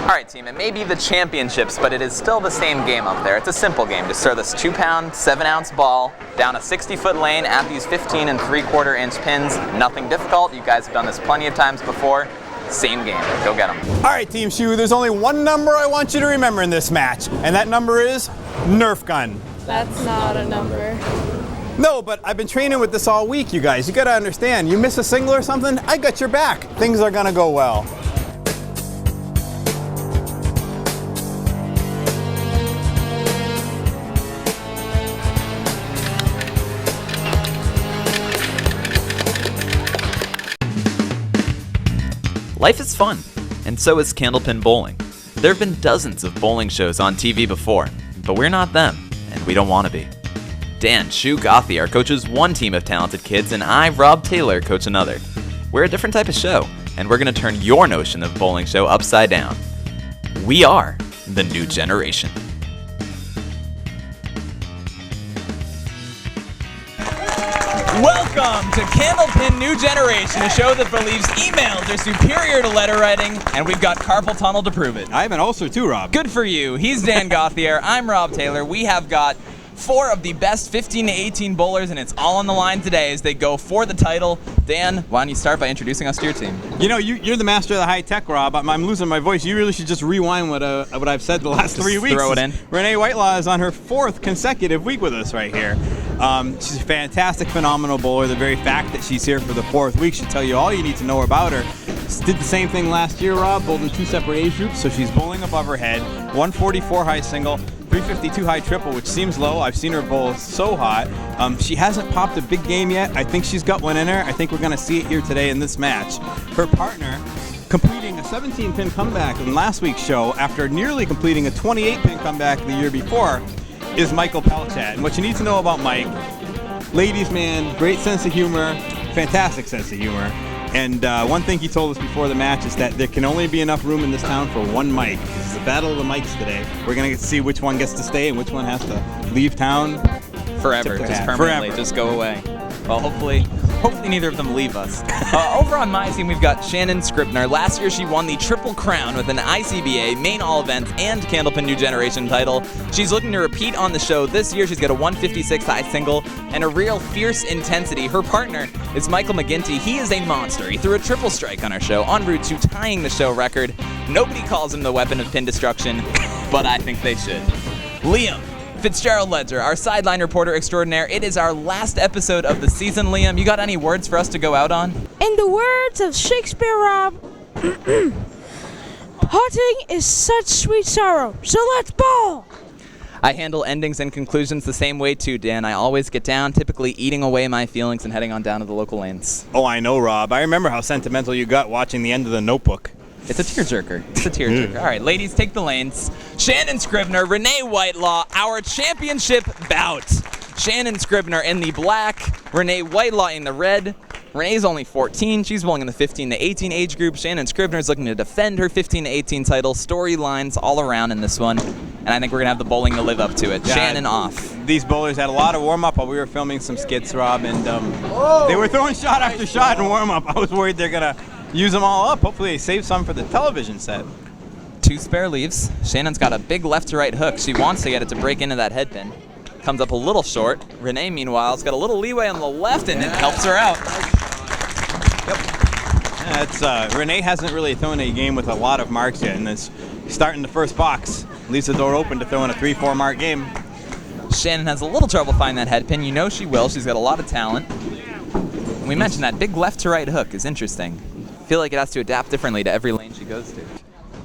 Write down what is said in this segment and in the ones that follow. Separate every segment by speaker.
Speaker 1: Alright team, it may be the championships, but it is still the same game up there. It's a simple game. Just throw this 2-pound, 7-ounce ball down a 60-foot lane at these 15 3/4 inch pins. Nothing difficult. You guys have done this plenty of times before. Same game. Go get them.
Speaker 2: All right, Team Shoe, there's only one number I want you to remember in this match, and that number is Nerf gun.
Speaker 3: That's not a number.
Speaker 2: No, but I've been training with this all week, you guys. You gotta understand, you miss a single or something, I got your back. Things are gonna go well.
Speaker 1: Life is fun, and so is Candlepin bowling. There have been dozens of bowling shows on TV before, but we're not them, and we don't want to be. Dan Shu Gothier coaches one team of talented kids, and I, Rob Taylor, coach another. We're a different type of show, and we're going to turn your notion of bowling show upside down. We are the new generation. Welcome to Candlepin New Generation, a show that believes emails are superior to letter writing, and we've got carpal tunnel to prove it.
Speaker 2: I have an ulcer too, Rob.
Speaker 1: Good for you. He's Dan Gothier. I'm Rob Taylor. We have got 4 of the best 15 to 18 bowlers, and it's all on the line today as they go for the title. Dan, why don't you start by introducing us to your team?
Speaker 2: You know, you're the master of the high tech, Rob. I'm losing my voice. You really should just rewind what I've said the last 3 weeks.
Speaker 1: Throw it in.
Speaker 2: Renee Whitelaw is on her 4th consecutive week with us right here. She's a fantastic, phenomenal bowler. The very fact that she's here for the 4th week should tell you all you need to know about her. Did the same thing last year, Rob, bowled in 2 separate age groups, so she's bowling above her head. 144 high single, 352 high triple, which seems low. I've seen her bowl so hot. She hasn't popped a big game yet. I think she's got one in her. I think we're going to see it here today in this match. Her partner, completing a 17-pin comeback in last week's show after nearly completing a 28-pin comeback the year before, is Michael Pelchat. And what you need to know about Mike, ladies man, great sense of humor, fantastic sense of humor. And one thing he told us before the match is that there can only be enough room in this town for one mic. This is a battle of the mics today. We're going to get to see which one gets to stay and which one has to leave town.
Speaker 1: Forever, just permanently, just go away. Well, hopefully neither of them leave us. Over on my team, we've got Shannon Scribner. Last year, she won the Triple Crown with an ICBA, main all events, and Candlepin New Generation title. She's looking to repeat on the show. This year, she's got a 156 high single and a real fierce intensity. Her partner is Michael McGinty. He is a monster. He threw a triple strike on our show, en route to tying the show record. Nobody calls him the weapon of pin destruction, but I think they should. Liam Fitzgerald Ledger, our sideline reporter extraordinaire. It is our last episode of the season, Liam. You got any words for us to go out on?
Speaker 3: In the words of Shakespeare, Rob, parting is such sweet sorrow, so let's bowl!
Speaker 1: I handle endings and conclusions the same way too, Dan. I always get down, typically eating away my feelings and heading on down to the local lanes.
Speaker 2: Oh, I know, Rob. I remember how sentimental you got watching the end of The Notebook.
Speaker 1: It's a tearjerker. It's a tearjerker. All right, ladies, take the lanes. Shannon Scribner, Renee Whitelaw, our championship bout. Shannon Scribner in the black, Renee Whitelaw in the red. Renee's only 14. She's bowling in the 15 to 18 age group. Shannon Scribner is looking to defend her 15 to 18 title. Storylines all around in this one, and I think we're going to have the bowling to live up to it. Yeah, Shannon off.
Speaker 2: These bowlers had a lot of warm-up while we were filming some skits, Rob, and they were throwing shot after shot in warm-up. I was worried they're going to use them all up. Hopefully they save some for the television set.
Speaker 1: 2 spare leaves. Shannon's got a big left to right hook. She wants to get it to break into that head pin. Comes up a little short. Renee, meanwhile, has got a little leeway on the left, and it helps her out.
Speaker 2: Yep. Yeah, Renee hasn't really thrown a game with a lot of marks yet, and it's starting the first box. Leaves the door open to throw in a 3-4 mark game.
Speaker 1: Shannon has a little trouble finding that head pin. You know she will. She's got a lot of talent. And we mentioned that big left to right hook is interesting. I feel like it has to adapt differently to every lane she goes to.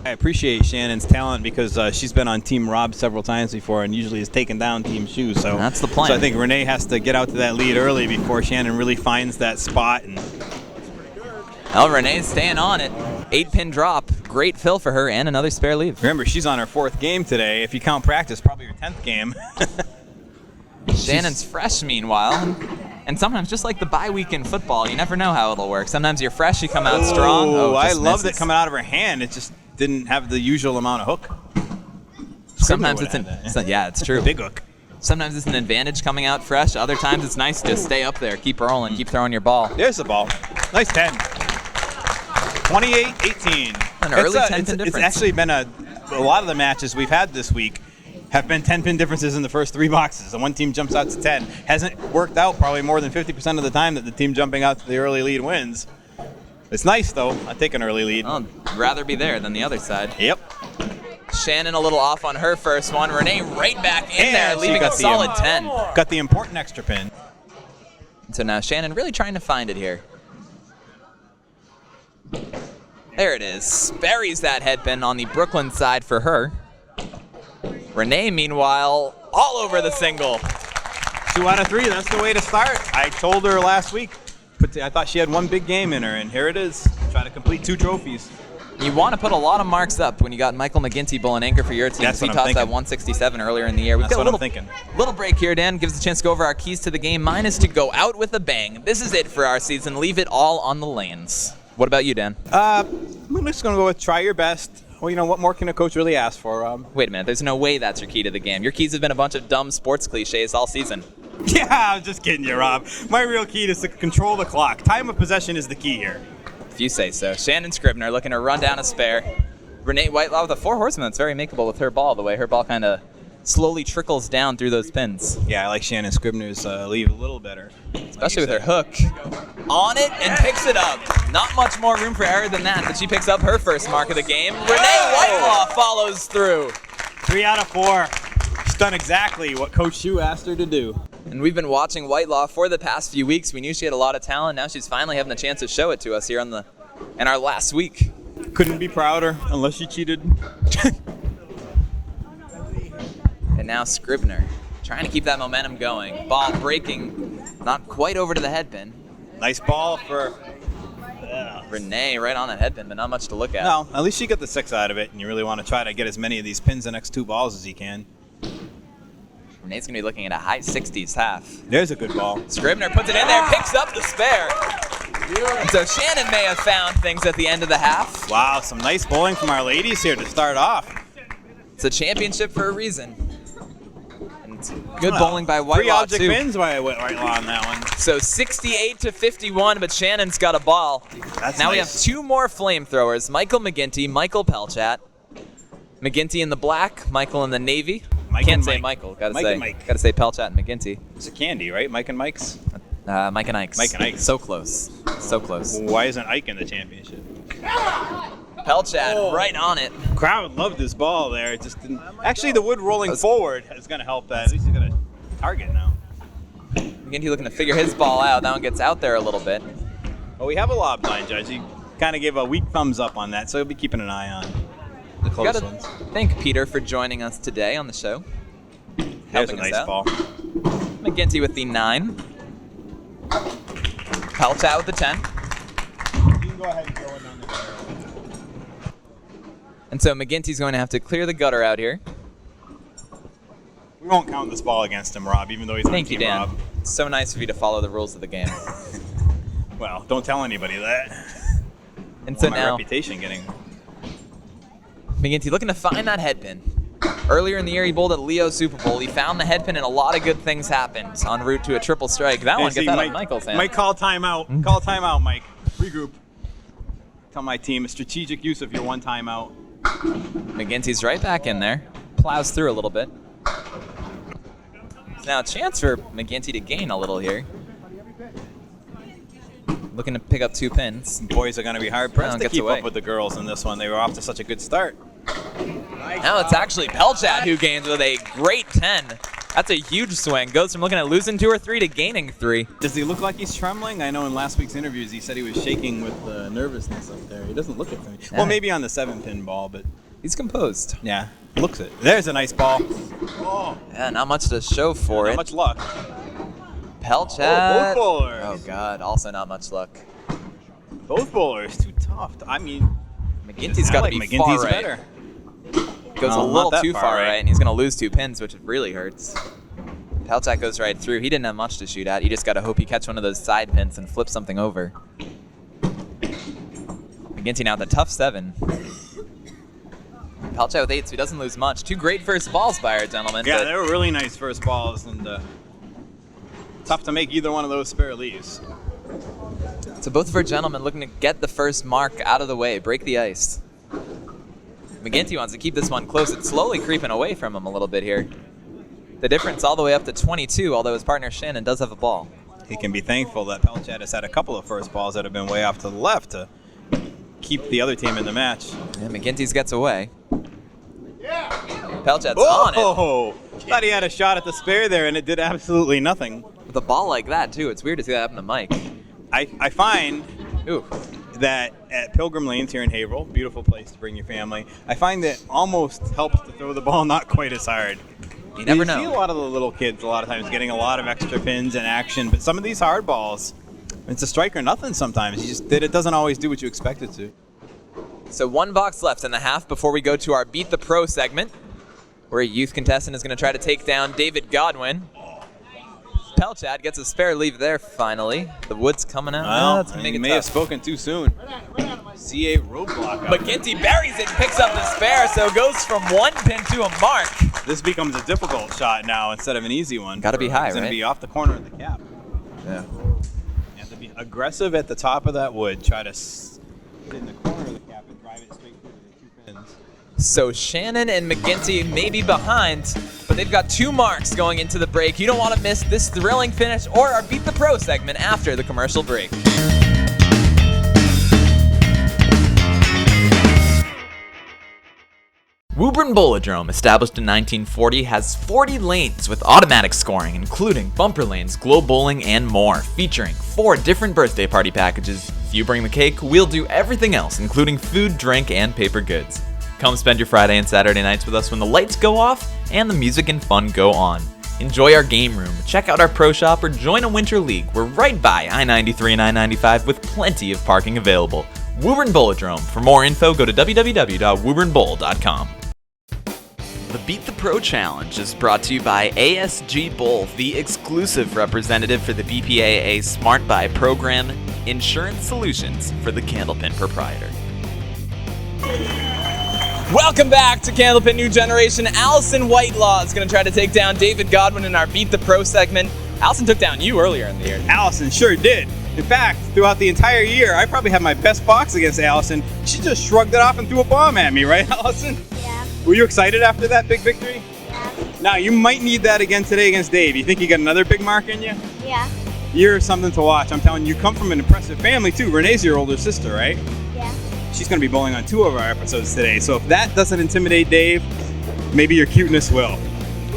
Speaker 2: I appreciate Shannon's talent because she's been on Team Rob several times before and usually has taken down Team Shoe. So
Speaker 1: that's the plan.
Speaker 2: So I think Renee has to get out to that lead early before Shannon really finds that spot.
Speaker 1: Well, Renee's staying on it. 8-pin drop. Great fill for her and another spare leave.
Speaker 2: Remember, she's on her 4th game today. If you count practice, probably her 10th game.
Speaker 1: Shannon's fresh, meanwhile. And sometimes, just like the bye week in football, you never know how it'll work. Sometimes you're fresh, you come out strong.
Speaker 2: Oh, I loved it coming out of her hand. It just didn't have the usual amount of hook.
Speaker 1: Sometimes it's it's true.
Speaker 2: Big hook.
Speaker 1: Sometimes it's an advantage coming out fresh. Other times it's nice to stay up there, keep rolling, keep throwing your ball.
Speaker 2: There's the ball. Nice 10. 28-18.
Speaker 1: An early 10-pin difference.
Speaker 2: It's actually been a lot of the matches we've had this week have been 10-pin differences in the first 3 boxes. And one team jumps out to 10. Hasn't worked out probably more than 50% of the time that the team jumping out to the early lead wins. It's nice, though. I take an early lead.
Speaker 1: I'd rather be there than the other side.
Speaker 2: Yep.
Speaker 1: Shannon a little off on her first one. Renee right back in there, leaving a solid 10.
Speaker 2: Got the important extra pin.
Speaker 1: So now Shannon really trying to find it here. There it is. Buries that headpin on the Brooklyn side for her. Renee, meanwhile, all over the single.
Speaker 2: 2 out of 3, that's the way to start. I told her last week, I thought she had one big game in her, and here it is. Try to complete 2 trophies.
Speaker 1: You want to put a lot of marks up when you got Michael McGinty bowling anchor for your team.
Speaker 2: That's
Speaker 1: he
Speaker 2: what I'm
Speaker 1: tossed
Speaker 2: thinking.
Speaker 1: that 167 earlier in the year. We've
Speaker 2: That's
Speaker 1: got
Speaker 2: what I'm thinking.
Speaker 1: Little break here, Dan. Gives us a chance to go over our keys to the game. Mine is to go out with a bang. This is it for our season. Leave it all on the lanes. What about you, Dan?
Speaker 2: I'm just going to go with try your best. Well, you know, what more can a coach really ask for, Rob?
Speaker 1: Wait a minute. There's no way that's your key to the game. Your keys have been a bunch of dumb sports cliches all season.
Speaker 2: Yeah, I'm just kidding you, Rob. My real key is to control the clock. Time of possession is the key here.
Speaker 1: If you say so. Shannon Scribner looking to run down a spare. Renee Whitelaw with a 4 horseman that's very makeable with her ball, the way her ball kind of slowly trickles down through those pins.
Speaker 2: Yeah, I like Shannon Scribner's leave a little better.
Speaker 1: Especially with her hook. On it and picks it up. Not much more room for error than that, but she picks up her first mark of the game. Renee Whitelaw follows through.
Speaker 2: 3 out of 4. She's done exactly what Coach Shu asked her to do.
Speaker 1: And we've been watching Whitelaw for the past few weeks. We knew she had a lot of talent. Now she's finally having the chance to show it to us here in our last week.
Speaker 2: Couldn't be prouder unless she cheated.
Speaker 1: And now Scribner trying to keep that momentum going. Ball breaking, not quite over to the headpin.
Speaker 2: Nice ball for
Speaker 1: Renee right on that headpin, but not much to look at.
Speaker 2: No, at least she got the 6 out of it, and you really want to try to get as many of these pins the next 2 balls as you can.
Speaker 1: Renee's going to be looking at a high 60s half.
Speaker 2: There's a good ball.
Speaker 1: Scribner puts it in there, picks up the spare. So Shannon may have found things at the end of the half.
Speaker 2: Wow, some nice bowling from our ladies here to start off.
Speaker 1: It's a championship for a reason. And good bowling by Whitelaw,
Speaker 2: 3 object
Speaker 1: too.
Speaker 2: pins by Whitelaw on that one.
Speaker 1: So 68-51, but Shannon's got a ball.
Speaker 2: That's
Speaker 1: now
Speaker 2: nice.
Speaker 1: we have 2 more flamethrowers, Michael McGinty, Michael Pelchat. McGinty in the black, Michael in the navy.
Speaker 2: Mike
Speaker 1: Can't
Speaker 2: and
Speaker 1: say
Speaker 2: Mike.
Speaker 1: Michael, gotta
Speaker 2: Mike
Speaker 1: say
Speaker 2: and Mike.
Speaker 1: Gotta say Pelchat and McGinty.
Speaker 2: It's a candy, right? Mike and Mike's?
Speaker 1: Mike and Ike's.
Speaker 2: Mike and Ike's.
Speaker 1: So close. So close.
Speaker 2: Why isn't Ike in the championship?
Speaker 1: Pelchat right on it.
Speaker 2: Crowd loved this ball there. It just didn't. Actually, the wood rolling forward is going to help that. At least he's got a target now.
Speaker 1: McGinty looking to figure his ball out. That one gets out there a little bit.
Speaker 2: Well, we have a lob line judge. He kind of gave a weak thumbs up on that, so he'll be keeping an eye on the close
Speaker 1: Gotta
Speaker 2: ones.
Speaker 1: thank Peter for joining us today on the show.
Speaker 2: There's
Speaker 1: Helping
Speaker 2: a
Speaker 1: us
Speaker 2: nice
Speaker 1: out.
Speaker 2: ball.
Speaker 1: McGinty with the 9. Pelchat with the 10.
Speaker 2: You can go ahead and go in on the gutter.
Speaker 1: And so McGinty's going to have to clear the gutter out here.
Speaker 2: We won't count this ball against him, Rob, even though he's on
Speaker 1: Thank you,
Speaker 2: Team
Speaker 1: Dan.
Speaker 2: Rob.
Speaker 1: It's so nice of you to follow the rules of the game.
Speaker 2: Well, don't tell anybody that.
Speaker 1: And so
Speaker 2: My
Speaker 1: now,
Speaker 2: reputation getting.
Speaker 1: McGinty looking to find that headpin. Earlier in the year, he bowled at Leo Super Bowl. He found the headpin, and a lot of good things happened en route to a triple strike. That one gets out of Michael's hand.
Speaker 2: Mike, call timeout. Call timeout, Mike. Regroup. Tell my team a strategic use of your one timeout.
Speaker 1: McGinty's right back in there. Plows through a little bit. Now a chance for McGinty to gain a little here. Looking to pick up 2 pins.
Speaker 2: Boys are going to be hard
Speaker 1: That
Speaker 2: pressed
Speaker 1: one
Speaker 2: to
Speaker 1: gets
Speaker 2: keep
Speaker 1: away.
Speaker 2: up with the girls in this one. They were off to such a good start.
Speaker 1: Now it's actually Pelchat who gains with a great 10. That's a huge swing. Goes from looking at losing 2 or 3 to gaining 3.
Speaker 2: Does he look like he's trembling? I know in last week's interviews he said he was shaking with nervousness up there. He doesn't look it to me. Well, maybe on the 7-pin ball, but
Speaker 1: He's composed.
Speaker 2: yeah, looks it. There's a nice ball. Oh,
Speaker 1: Yeah, not much to show for
Speaker 2: not
Speaker 1: it.
Speaker 2: much luck.
Speaker 1: Pelchat.
Speaker 2: Both bowlers.
Speaker 1: Oh, God. Also not much luck.
Speaker 2: Both bowlers too tough. I mean,
Speaker 1: McGinty's
Speaker 2: I
Speaker 1: got
Speaker 2: like
Speaker 1: to be
Speaker 2: McGinty's
Speaker 1: far right.
Speaker 2: better.
Speaker 1: Goes
Speaker 2: No,
Speaker 1: a
Speaker 2: not
Speaker 1: little
Speaker 2: that
Speaker 1: too
Speaker 2: far
Speaker 1: far
Speaker 2: right.
Speaker 1: right, and he's going to lose 2 pins, which really hurts. Pelchat goes right through. He didn't have much to shoot at. You just got to hope he catch one of those side pins and flip something over. McGinty now with a tough 7. Pelchat with 8, so he doesn't lose much. 2 great first balls by our gentleman.
Speaker 2: Yeah,
Speaker 1: but
Speaker 2: they were really nice first balls, and tough to make either one of those spare leaves.
Speaker 1: So both of our gentlemen looking to get the first mark out of the way, break the ice. McGinty wants to keep this one close. It's slowly creeping away from him a little bit here. The difference all the way up to 22, although his partner Shannon does have a ball.
Speaker 2: He can be thankful that Pelchat has had a couple of first balls that have been way off to the left to keep the other team in the match.
Speaker 1: And McGinty's gets away. Pelchat's on it.
Speaker 2: Oh! Thought he had a shot at the spare there, and it did absolutely nothing.
Speaker 1: With a ball like that, too, it's weird to see that happen to Mike.
Speaker 2: I find
Speaker 1: Ooh.
Speaker 2: that at Pilgrim Lanes here in Haverhill, beautiful place to bring your family, I find that almost helps to throw the ball not quite as hard.
Speaker 1: You never
Speaker 2: see a
Speaker 1: know.
Speaker 2: lot of the little kids a lot of times getting a lot of extra pins and action, but some of these hard balls, it's a strike or nothing sometimes. It doesn't always do what you expect it to.
Speaker 1: So 1 box left in the half before we go to our Beat the Pro segment, where a youth contestant is going to try to take down David Godwin. Pelchat gets a spare leave there finally. The wood's coming out.
Speaker 2: Well,
Speaker 1: That's gonna make
Speaker 2: he
Speaker 1: it
Speaker 2: may
Speaker 1: tough.
Speaker 2: have spoken too soon. See a roadblock.
Speaker 1: McGinty buries it and picks up the spare, so it goes from 1 pin to a mark.
Speaker 2: This becomes a difficult shot now instead of an easy one.
Speaker 1: Gotta be high,
Speaker 2: It's going
Speaker 1: right?
Speaker 2: to be off the corner of the cap.
Speaker 1: Yeah.
Speaker 2: You have to be aggressive at the top of that wood. Try to put it in the corner of the cap and drive it straight through the 2 pins.
Speaker 1: So Shannon and McGinty may be behind, but they've got 2 marks going into the break. You don't want to miss this thrilling finish or our Beat the Pro segment after the commercial break. Woburn Bowlodrome, established in 1940, has 40 lanes with automatic scoring, including bumper lanes, glow bowling, and more, featuring 4 different birthday party packages. If you bring the cake, we'll do everything else, including food, drink, and paper goods. Come spend your Friday and Saturday nights with us when the lights go off and the music and fun go on. Enjoy our game room, check out our pro shop, or join a winter league. We're right by I-93 and I-95 with plenty of parking available. Woburn Bowlodrome. For more info, go to www.woburnbowl.com. The Beat the Pro Challenge is brought to you by ASG Bowl, the exclusive representative for the BPAA Smart Buy program, insurance solutions for the Candlepin proprietor. Welcome back to Candlepin New Generation. Allison Whitelaw is going to try to take down David Godwin in our Beat the Pro segment. Allison took down you earlier in the year.
Speaker 2: Allison sure did. In fact, throughout the entire year, I probably had my best box against Allison. She just shrugged it off and threw a bomb at me, right, Allison?
Speaker 4: Yeah.
Speaker 2: Were you excited after that big victory?
Speaker 4: Yeah.
Speaker 2: Now, you might need that again today against Dave. You think you got another big mark in you?
Speaker 4: Yeah.
Speaker 2: You're something to watch. I'm telling you, you come from an impressive family, too. Renee's your older sister, right?
Speaker 4: Yeah.
Speaker 2: She's going to be bowling on 2 of our episodes today. So if that doesn't intimidate Dave, maybe your cuteness will.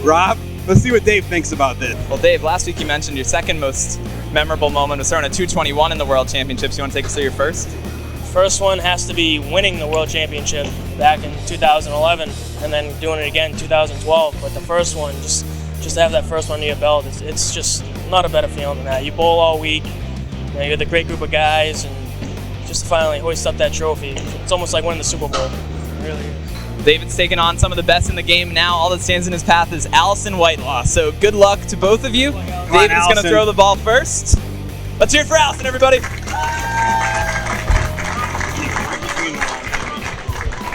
Speaker 2: Rob, let's see what Dave thinks about this.
Speaker 1: Well, Dave, last week you mentioned your second most memorable moment was throwing a 221 in the World Championships. You want to take us through your first?
Speaker 5: First one has to be winning the World Championship back in 2011 and then doing it again in 2012. But the first one, just to have that first one to your belt, it's just not a better feeling than that. You bowl all week, you're with a great group of guys, and just to finally hoist up that trophy, it's almost like winning the Super Bowl. It really is.
Speaker 1: David's taking on some of the best in the game now. All that stands in his path is Allison Whitelaw. So good luck to both of you. David's going to throw the ball first. Let's hear it for Allison, everybody.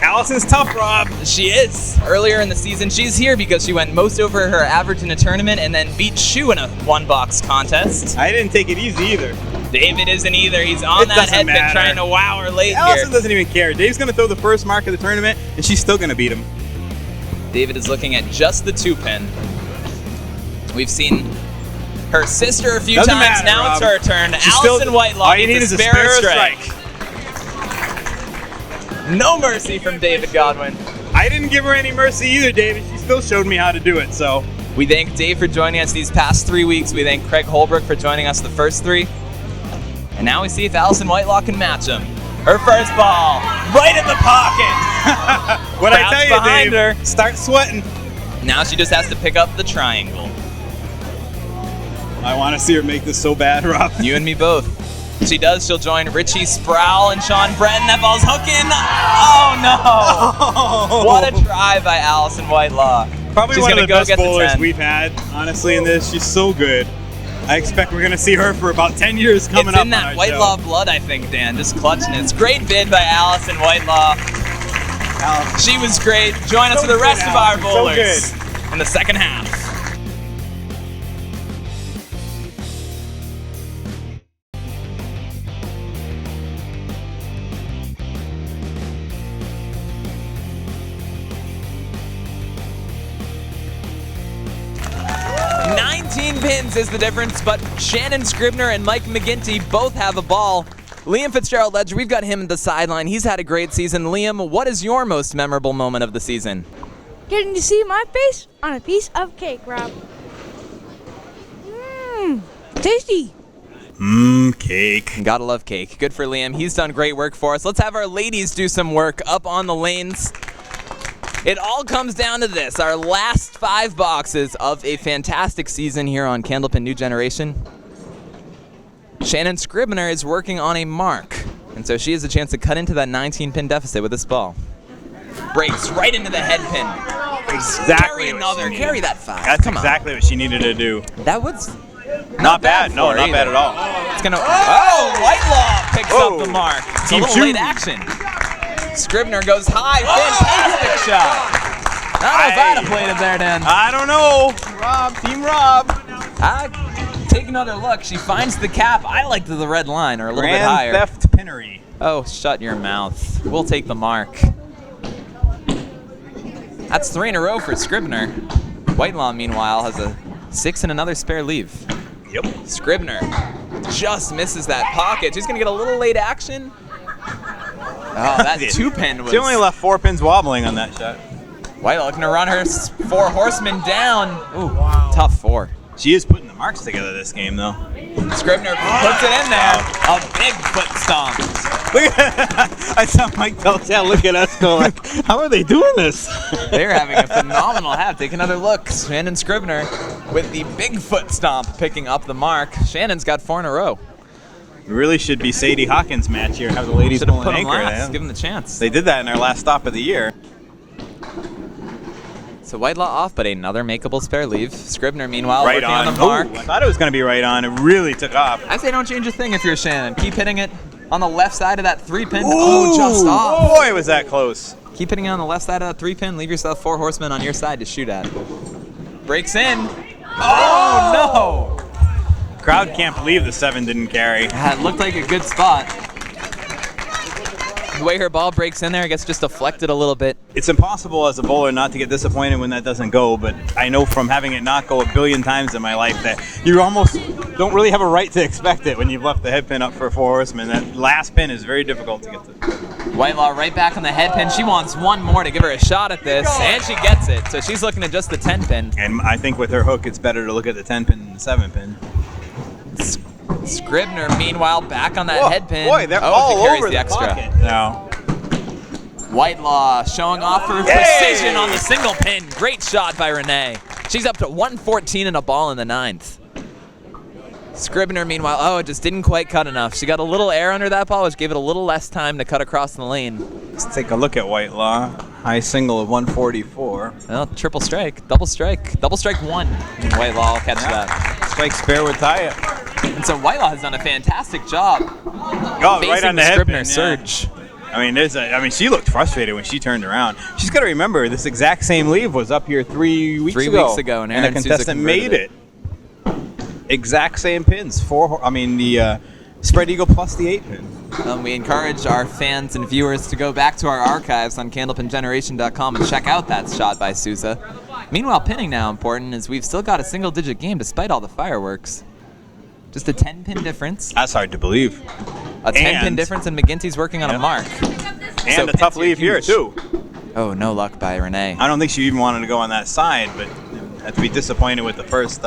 Speaker 2: Allison's tough, Rob.
Speaker 1: She is. Earlier in the season, she's here because she went most over her average in a tournament and then beat Shu in a 1-box contest.
Speaker 2: I didn't take it easy either.
Speaker 1: David isn't either. He's on
Speaker 2: It
Speaker 1: that
Speaker 2: doesn't
Speaker 1: headpin
Speaker 2: matter.
Speaker 1: trying to wow her late
Speaker 2: Allison
Speaker 1: here.
Speaker 2: doesn't even care. Dave's going to throw the first mark of the tournament, and she's still going to beat him.
Speaker 1: David is looking at just the 2-pin. We've seen her sister a few
Speaker 2: Doesn't
Speaker 1: times.
Speaker 2: matter,
Speaker 1: Now
Speaker 2: Rob.
Speaker 1: it's her turn.
Speaker 2: She's
Speaker 1: Allison
Speaker 2: still-
Speaker 1: Whitelaw
Speaker 2: all you need
Speaker 1: needs
Speaker 2: is
Speaker 1: to
Speaker 2: a
Speaker 1: spare
Speaker 2: spare
Speaker 1: a
Speaker 2: strike.
Speaker 1: No mercy from David Godwin.
Speaker 2: I didn't give her any mercy either, David. She still showed me how to do it, so.
Speaker 1: We thank Dave for joining us these past 3 weeks. We thank Craig Holbrook for joining us the first 3. And now we see if Allison Whitelaw can match him. Her first ball, right in the pocket.
Speaker 2: What I
Speaker 1: Crowd's
Speaker 2: tell you,
Speaker 1: behind
Speaker 2: Dave,
Speaker 1: her.
Speaker 2: start sweating.
Speaker 1: Now she just has to pick up the triangle.
Speaker 2: I want to see her make this so bad, Rob.
Speaker 1: You and me both. She does. She'll join Richie Sproul and Sean Breton. That ball's hooking. Oh, no. What a try by Allison Whitelaw.
Speaker 2: Probably
Speaker 1: She's
Speaker 2: one of
Speaker 1: gonna
Speaker 2: the
Speaker 1: go
Speaker 2: best
Speaker 1: get the
Speaker 2: bowlers
Speaker 1: 10.
Speaker 2: we've had, honestly, in this. She's so good. I expect we're going to see her for about 10 years coming
Speaker 1: It's
Speaker 2: up
Speaker 1: in that
Speaker 2: on our
Speaker 1: Whitelaw
Speaker 2: show.
Speaker 1: blood, I think, Dan. Just clutching it. It's great bid by Allison Whitelaw. She was great. Join us
Speaker 2: So
Speaker 1: for the
Speaker 2: good,
Speaker 1: rest of our
Speaker 2: Allison. So
Speaker 1: bowlers in the second half. pins is the difference, but Shannon Scribner and Mike McGinty both have a ball. Liam Fitzgerald-Ledger, we've got him at the sideline. He's had a great season. Liam, what is your most memorable moment of the season?
Speaker 3: Getting to see my face on a piece of cake, Rob. Tasty.
Speaker 2: Cake.
Speaker 1: Gotta love cake. Good for Liam. He's done great work for us. Let's have our ladies do some work up on the lanes. It all comes down to this, our last 5 boxes of a fantastic season here on Candlepin New Generation. Shannon Scribner is working on a mark, and so she has a chance to cut into that 19-pin deficit with this ball. Breaks right into the head pin.
Speaker 2: Exactly.
Speaker 1: Carry another. Carry that 5.
Speaker 2: That's
Speaker 1: Come
Speaker 2: exactly what she needed to do.
Speaker 1: That was
Speaker 2: not bad. No, not
Speaker 1: either.
Speaker 2: bad at all.
Speaker 1: It's gonna. Oh, Whitelaw picks up the mark. It's a
Speaker 2: Team
Speaker 1: little late
Speaker 2: two.
Speaker 1: action. Scribner goes high. Fantastic shot. I don't know if I'd have played it there, Dan.
Speaker 2: I don't know. Rob, Team Rob.
Speaker 1: Take another look. She finds the cap. I liked the red line, or a little bit higher.
Speaker 2: Grand theft pinnery.
Speaker 1: Oh, shut your mouth. We'll take the mark. That's 3 in a row for Scribner. Whitelaw, meanwhile, has a 6 and another spare leave.
Speaker 2: Yep.
Speaker 1: Scribner just misses that pocket. She's going to get a little late action. Oh, that 2-pin was...
Speaker 2: She only left 4 pins wobbling on that shot.
Speaker 1: Whitelaw looking to run her 4 horsemen down. Ooh, tough 4.
Speaker 2: She is putting the marks together this game, though.
Speaker 1: Scribner puts it in there. A big foot stomp.
Speaker 2: Look at I saw Mike Pelchat look at us go like, how are they doing this?
Speaker 1: They're having a phenomenal half. Take another look. Shannon Scribner with the big foot stomp picking up the mark. Shannon's got 4 in a row.
Speaker 2: We really should be Sadie Hawkins match here. Have the ladies
Speaker 1: Should have
Speaker 2: pull
Speaker 1: put
Speaker 2: an
Speaker 1: him
Speaker 2: anchor.
Speaker 1: last. Give him the chance.
Speaker 2: They did that in our last stop of the year.
Speaker 1: So Whitelaw off, but another makeable spare leave. Scribner, meanwhile,
Speaker 2: Right
Speaker 1: working
Speaker 2: on.
Speaker 1: on the mark.
Speaker 2: Ooh, I thought it was going to be right on. It really took off.
Speaker 1: I say don't change a thing if you're Shannon. Keep hitting it on the left side of that 3-pin. Oh, just off.
Speaker 2: Boy, was that close.
Speaker 1: Keep hitting it on the left side of that 3-pin. Leave yourself 4 horsemen on your side to shoot at. Breaks in. Oh, no.
Speaker 2: Crowd can't believe the 7 didn't carry.
Speaker 1: Yeah, it looked like a good spot. The way her ball breaks in there, it gets just deflected a little bit.
Speaker 2: It's impossible as a bowler not to get disappointed when that doesn't go, but I know from having it not go a billion times in my life that you almost don't really have a right to expect it when you've left the head pin up for 4 horsemen. That last pin is very difficult to get to.
Speaker 1: Whitelaw right back on the head pin. She wants one more to give her a shot at this, and she gets it. So she's looking at just the 10 pin.
Speaker 2: And I think with her hook, it's better to look at the 10 pin than the 7 pin.
Speaker 1: Scribner, meanwhile, back on that head pin.
Speaker 2: Boy, they're
Speaker 1: she
Speaker 2: all
Speaker 1: carries
Speaker 2: over the
Speaker 1: extra.
Speaker 2: pocket now.
Speaker 1: Whitelaw showing off her precision on the single pin. Great shot by Renee. She's up to 114 and a ball in the 9th. Scribner, meanwhile, it just didn't quite cut enough. She got a little air under that ball, which gave it a little less time to cut across the lane.
Speaker 2: Let's take a look at Whitelaw. High single of 144.
Speaker 1: Well, triple strike, double strike 1. And Whitelaw will catch that.
Speaker 2: Strike spare would tie it.
Speaker 1: And so Whitelaw has done a fantastic job.
Speaker 2: Oh, right on the head
Speaker 1: Scribner
Speaker 2: pin,
Speaker 1: surge.
Speaker 2: I mean, she looked frustrated when she turned around. She's got to remember, this exact same leave was up here 3 weeks ago.
Speaker 1: 3 weeks ago, and
Speaker 2: a contestant made it. Exact same pins. The spread eagle plus the 8 pin.
Speaker 1: We encourage our fans and viewers to go back to our archives on candlepingeneration.com and check out that shot by Sousa. Meanwhile, pinning now important as we've still got a single-digit game despite all the fireworks. Just a 10-pin difference.
Speaker 2: That's hard to believe.
Speaker 1: A 10-pin difference, and McGinty's working on a mark.
Speaker 2: And
Speaker 1: So
Speaker 2: a tough
Speaker 1: pins are
Speaker 2: leave here,
Speaker 1: huge.
Speaker 2: too.
Speaker 1: Oh, no luck by Renee.
Speaker 2: I don't think she even wanted to go on that side, but had to be disappointed with the first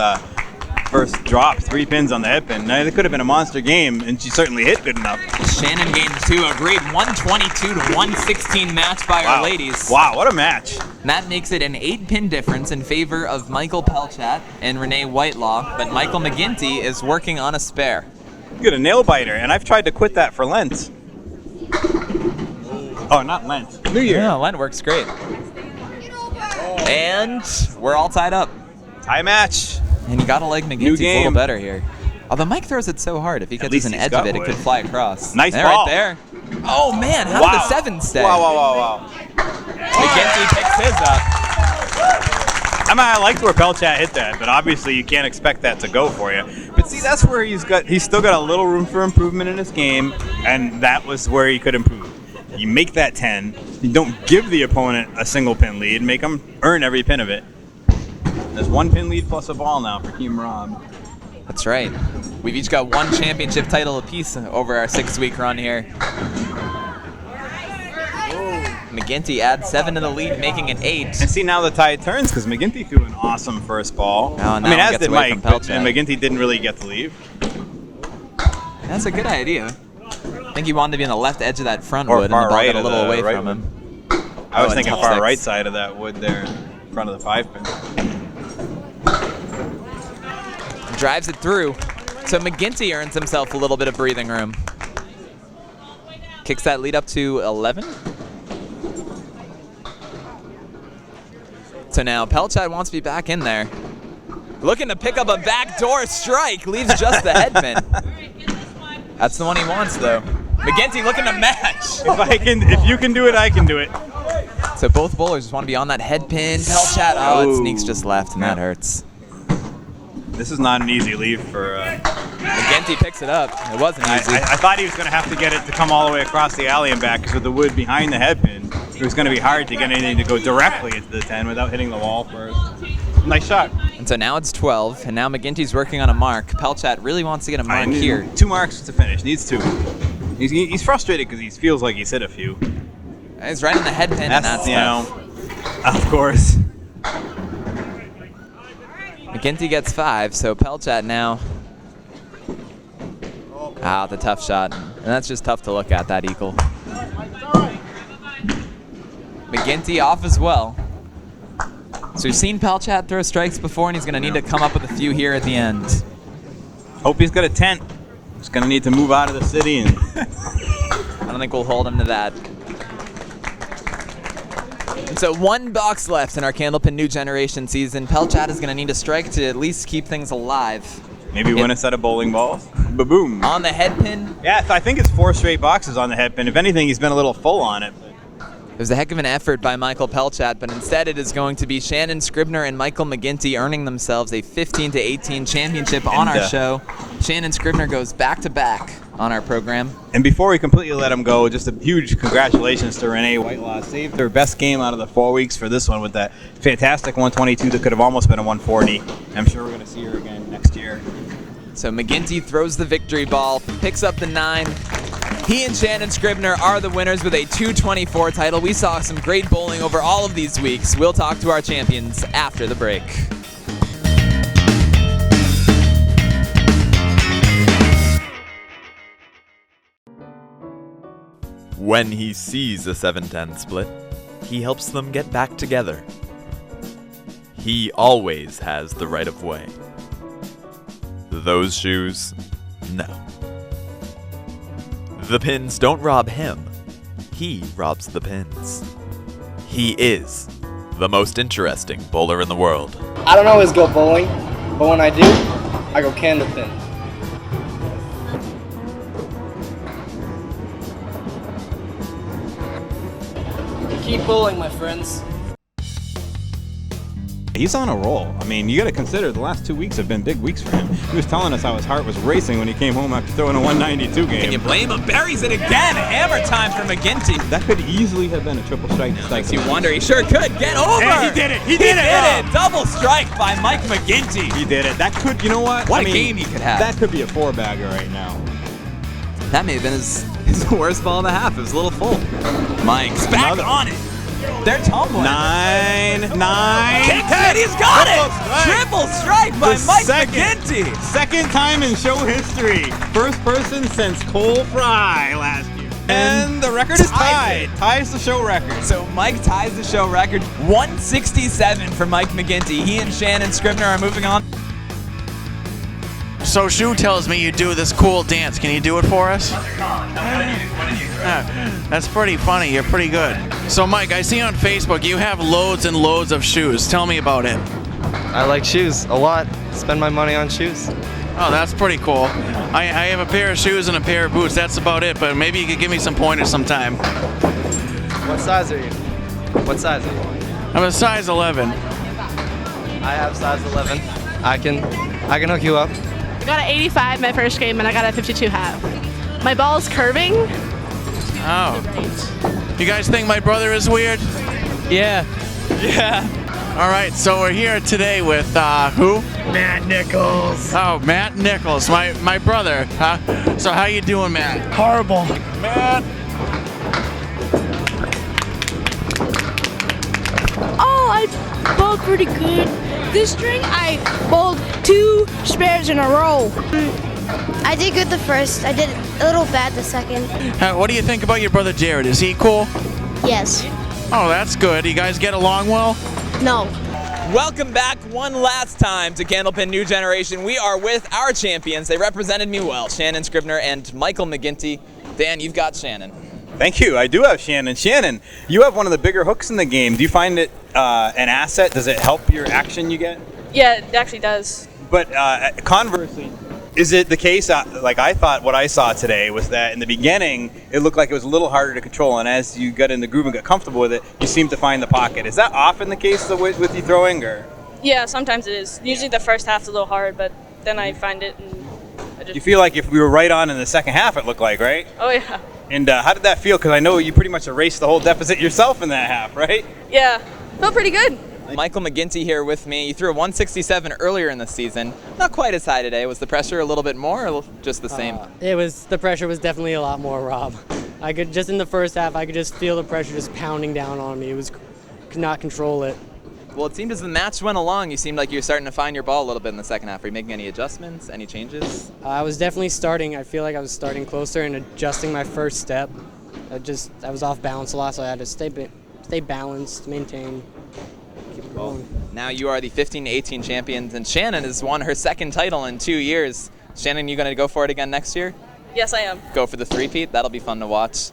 Speaker 2: drop. 3 pins on the head pin. Now, it could have been a monster game, and she certainly hit good enough.
Speaker 1: Shannon gained 2, a great 122 to 116 match by our ladies.
Speaker 2: Wow, what a match.
Speaker 1: And that makes it an 8-pin difference in favor of Michael Pelchat and Renee Whitelaw, but Michael McGinty is working on a spare.
Speaker 2: You got a nail biter, and I've tried to quit that for Lent. Oh, not Lent. New Year.
Speaker 1: Yeah, Lent works great. And we're all tied up.
Speaker 2: Tie match.
Speaker 1: And you gotta like
Speaker 2: New
Speaker 1: McGinty's a little
Speaker 2: game.
Speaker 1: better here. Although Mike throws it so hard, if he catches
Speaker 2: least
Speaker 1: an
Speaker 2: he's
Speaker 1: edge
Speaker 2: got
Speaker 1: of it, it
Speaker 2: wood.
Speaker 1: could fly across.
Speaker 2: Nice
Speaker 1: there,
Speaker 2: ball.
Speaker 1: Right there. Oh man, how did the 7 stay?
Speaker 2: Wow.
Speaker 1: McGinty picks his up.
Speaker 2: I liked where Pelchat hit that, but obviously you can't expect that to go for you. But see, that's where he's still got a little room for improvement in his game, and that was where he could improve. You make that 10, you don't give the opponent a single pin lead, make them earn every pin of it. There's 1 pin lead plus a ball now for Team Rob.
Speaker 1: That's right. We've each got 1 championship title apiece over our 6-week run here. McGinty adds 7 to the lead, making it 8.
Speaker 2: And see, now the tide turns because McGinty threw an awesome first ball.
Speaker 1: Oh,
Speaker 2: I mean, as did
Speaker 1: away
Speaker 2: Mike,
Speaker 1: from
Speaker 2: but McGinty didn't really get the lead.
Speaker 1: That's a good idea. I think he wanted to be on the left edge of that front
Speaker 2: Or
Speaker 1: wood, and the
Speaker 2: far
Speaker 1: ball
Speaker 2: right
Speaker 1: got a
Speaker 2: of
Speaker 1: little
Speaker 2: the
Speaker 1: away
Speaker 2: right
Speaker 1: from
Speaker 2: wood.
Speaker 1: him.
Speaker 2: I was
Speaker 1: Oh,
Speaker 2: thinking
Speaker 1: tough
Speaker 2: far
Speaker 1: six.
Speaker 2: right side of that wood there in front of the 5 pin.
Speaker 1: Drives it through. So McGinty earns himself a little bit of breathing room. Kicks that lead up to 11. So now Pelchat wants to be back in there. Looking to pick up a backdoor strike. Leaves just the head pin. That's the one he wants, though. McGinty looking to match.
Speaker 2: If you can do it, I can do it.
Speaker 1: So both bowlers just want to be on that head pin. Pelchat, it sneaks just left, and that hurts.
Speaker 2: This is not an easy leave for...
Speaker 1: McGinty picks it up. It wasn't easy.
Speaker 2: I thought he was going to have to get it to come all the way across the alley and back because with the wood behind the head pin, it was going to be hard to get anything to go directly into the 10 without hitting the wall first. Nice shot.
Speaker 1: And so now it's 12, and now McGinty's working on a mark. Pelchat really wants to get a mark here.
Speaker 2: 2 marks to finish. Needs 2. He's frustrated because he feels like he's hit a few.
Speaker 1: He's right in the head pin, and that's
Speaker 2: of course.
Speaker 1: McGinty gets 5, so Pelchat now. The tough shot. And that's just tough to look at, that eagle. McGinty off as well. So we've seen Pelchat throw strikes before, and he's going to need to come up with a few here at the end.
Speaker 2: Hope he's got a tent. He's going to need to move out of the city. And
Speaker 1: I don't think we'll hold him to that. And so 1 box left in our Candlepin New Generation season. Pelchat is going to need a strike to at least keep things alive.
Speaker 2: Maybe win a set of bowling balls. Ba-boom.
Speaker 1: On the head pin.
Speaker 2: Yeah, I think it's 4 straight boxes on the head pin. If anything, he's been a little full on it.
Speaker 1: It was a heck of an effort by Michael Pelchat, but instead it is going to be Shannon Scribner and Michael McGinty earning themselves a 15-18 championship on our show. Shannon Scribner goes back-to-back on our program.
Speaker 2: And before we completely let him go, just a huge congratulations to Renee Whitelaw. Saved her best game out of the 4 weeks for this one with that fantastic 122 that could have almost been a 140. I'm sure we're going to see her again next year.
Speaker 1: So McGinty throws the victory ball, picks up the 9. He and Shannon Scribner are the winners with a 224 title. We saw some great bowling over all of these weeks. We'll talk to our champions after the break.
Speaker 4: When he sees a 7-10 split, he helps them get back together. He always has the right of way. Those shoes, no. The pins don't rob him. He robs the pins. He is the most interesting bowler in the world.
Speaker 6: I don't always go bowling, but when I do, I go Candlepin. Keep bowling, my friends.
Speaker 2: He's on a roll. I mean, you got to consider the last 2 weeks have been big weeks for him. He was telling us how his heart was racing when he came home after throwing a 192 game.
Speaker 1: Can you blame him? Buries it again. Hammer time for McGinty.
Speaker 2: That could easily have been a triple strike.
Speaker 1: Makes you wonder. He sure could. Get over.
Speaker 2: Hey, he did it. He did
Speaker 1: it. Double strike by Mike McGinty.
Speaker 2: He did it. That could, you know what?
Speaker 1: What a game he could have.
Speaker 2: That could be a 4-bagger right now.
Speaker 1: That may have been his worst ball of the half. It was a little full. Mike's back on it. They're tumbling.
Speaker 2: 9.
Speaker 1: Kicks it. He's got it. Triple strike by Mike McGinty.
Speaker 2: Second time in show history. First person since Cole Fry last year. And the record is tied. Ties the show record.
Speaker 1: So Mike ties the show record. 167 for Mike McGinty. He and Shannon Scribner are moving on.
Speaker 7: So Shu tells me you do this cool dance. Can you do it for us? That's pretty funny. You're pretty good. So Mike, I see on Facebook you have loads and loads of shoes. Tell me about it.
Speaker 6: I like shoes a lot. Spend my money on shoes.
Speaker 7: Oh, that's pretty cool. I have a pair of shoes and a pair of boots. That's about it, but maybe you could give me some pointers sometime.
Speaker 6: What size are you? What size are you?
Speaker 7: I'm a size 11.
Speaker 6: I have size 11. I can hook you up.
Speaker 8: I got an 85 my first game, and I got a 52 half. My ball is curving.
Speaker 7: Oh. You guys think my brother is weird?
Speaker 1: Yeah.
Speaker 7: All right, so we're here today with who?
Speaker 9: Matt Nichols.
Speaker 7: Oh, Matt Nichols, my brother. Huh? So how you doing, Matt?
Speaker 9: Horrible.
Speaker 7: Matt.
Speaker 3: Oh, I bowled pretty good. This string, I bowled 2 spares in a row.
Speaker 10: I did good the first. I did a little bad the second.
Speaker 7: What do you think about your brother Jared? Is he cool?
Speaker 10: Yes.
Speaker 7: Oh, that's good. You guys get along well?
Speaker 10: No.
Speaker 1: Welcome back one last time to Candlepin New Generation. We are with our champions. They represented me well, Shannon Scribner and Michael McGinty. Dan, you've got Shannon.
Speaker 2: Thank you. I do have Shannon. Shannon, you have one of the bigger hooks in the game. Do you find it an asset? Does it help your action you get?
Speaker 8: Yeah, it actually does.
Speaker 2: But conversely, is it the case, like I thought what I saw today was that in the beginning, it looked like it was a little harder to control, and as you got in the groove and got comfortable with it, you seemed to find the pocket. Is that often the case with you throwing, or?
Speaker 8: Yeah, sometimes it is. Usually the first half's a little hard, but then I find it and I just...
Speaker 2: You feel like if we were right on in the second half, it looked like, right?
Speaker 8: Oh, yeah.
Speaker 2: And how did that feel? Because I know you pretty much erased the whole deficit yourself in that half, right?
Speaker 8: Yeah, felt pretty good.
Speaker 1: Michael McGinty here with me. You threw a 167 earlier in the season. Not quite as high today. Was the pressure a little bit more or just the same?
Speaker 11: The pressure was definitely a lot more, Rob. I could just in the first half, I could just feel the pressure just pounding down on me. Could not control it.
Speaker 1: Well, it seemed as the match went along, you seemed like you were starting to find your ball a little bit in the second half. Are you making any adjustments, any changes?
Speaker 11: I was definitely starting. I feel like I was starting closer and adjusting my first step. I was off balance a lot, so I had to stay balanced, maintain. Keep going.
Speaker 1: Now you are the 15 to 18 champions, and Shannon has won her second title in 2 years. Shannon, you going to go for it again next year?
Speaker 8: Yes, I am.
Speaker 1: Go for the three-peat? That'll be fun to watch.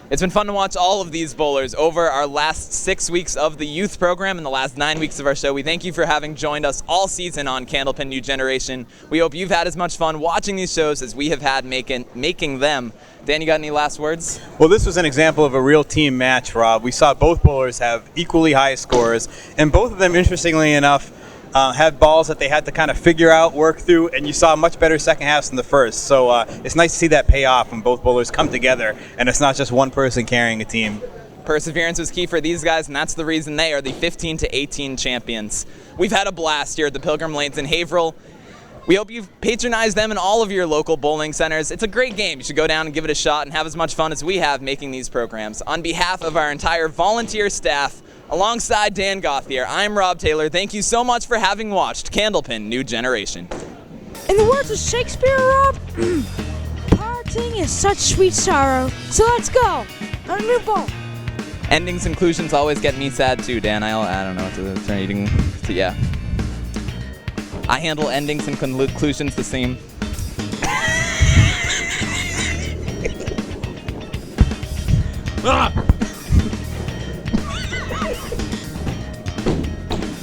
Speaker 1: It's been fun to watch all of these bowlers over our last 6 weeks of the youth program and the last 9 weeks of our show. We thank you for having joined us all season on Candlepin New Generation. We hope you've had as much fun watching these shows as we have had making them. Dan, you got any last words?
Speaker 2: Well, this was an example of a real team match, Rob. We saw both bowlers have equally high scores, and both of them, interestingly enough, had balls that they had to kind of figure out, work through, and you saw much better second halves than the first. So it's nice to see that pay off when both bowlers come together, and it's not just one person carrying a team.
Speaker 1: Perseverance was key for these guys, and that's the reason they are the 15 to 18 champions. We've had a blast here at the Pilgrim Lanes in Haverhill. We hope you've patronized them in all of your local bowling centers. It's a great game. You should go down and give it a shot and have as much fun as we have making these programs. On behalf of our entire volunteer staff, alongside Dan Gauthier, I'm Rob Taylor. Thank you so much for having watched Candlepin New Generation.
Speaker 3: In the words of Shakespeare, Rob, parting is such sweet sorrow. So let's go on a new bowl.
Speaker 1: Endings and conclusions always get me sad too, Dan. I don't know what to reading. Yeah. I handle endings and conclusions the same.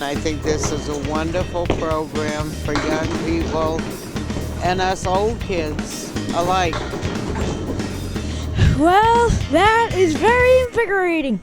Speaker 12: I think this is a wonderful program for young people and us old kids alike.
Speaker 3: Well, that is very invigorating.